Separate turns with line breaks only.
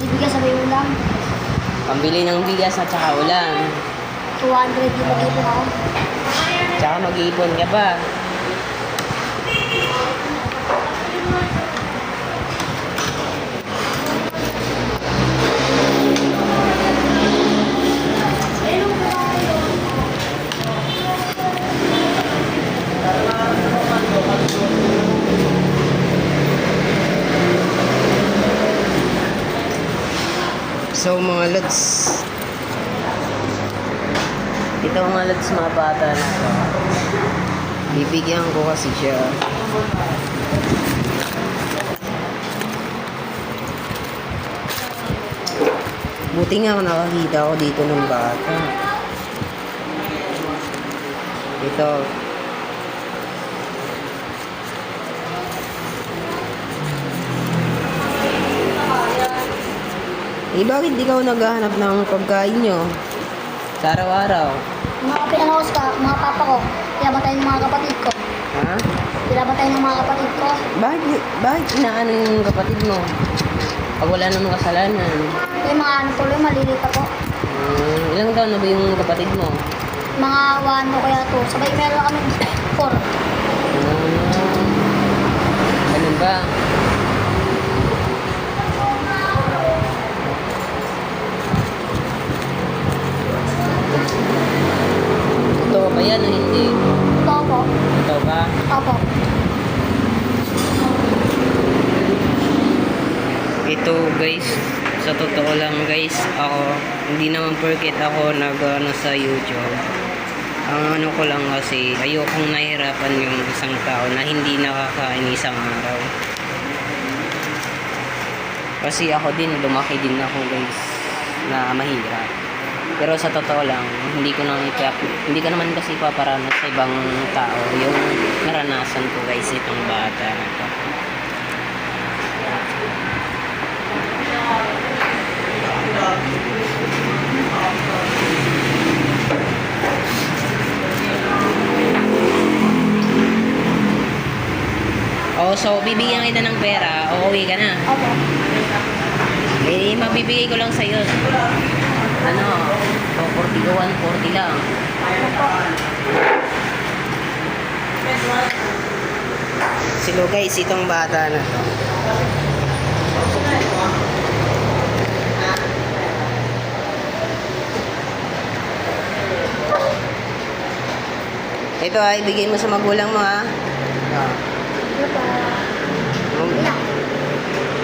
pambili bigas sabay ulam.
Pambili ng bigas at saka ulam.
200 di mag-ipon ako.
Tsaka mag-iipon ka pa. So mga lods, ito mga lods, mga bata na to. Bibigyan ko kasi siya. Buti nga ako nakakita ko dito ng bata. Ito. Eh, bakit di ka naghahanap ng pagkain nyo sa araw-araw?
Mga pinanawas ka, mga papa ko, pinabantay ng mga kapatid ko.
Ha?
Pinabantay ng mga kapatid ko.
Bakit inaano yung kapatid mo? Pag wala namang kasalanan.
Yung mga ano tuloy, maliliit ako.
Ilang taon na ba yung kapatid mo?
Mga 1 o kaya 2. Sabay meron kami 4.
Ganun ba? Totoo ba yan o hindi?
Totoo po.
Totoo ba?
Opo.
Ito guys, sa totoo lang guys, ako, hindi naman porket ako nag-ano sa YouTube. Ang ano ko lang kasi, ayokong nahirapan yung isang tao na hindi nakakain isang araw. Kasi ako din, lumaki din ako guys, na mahirap. Pero sa totoo lang, hindi ko naman kasi paparanas sa ibang tao yung naranasan ko guys itong bata na to. Oh, so bibigyan kita ng pera, uuwi ka na.
Opo.
Eh, mabibigay ko lang sa'yo. Ano, 40 ko, 140 lang. Silo guys, itong bata na to. Ito ay ibigay mo sa magulang mo ha.
Opo.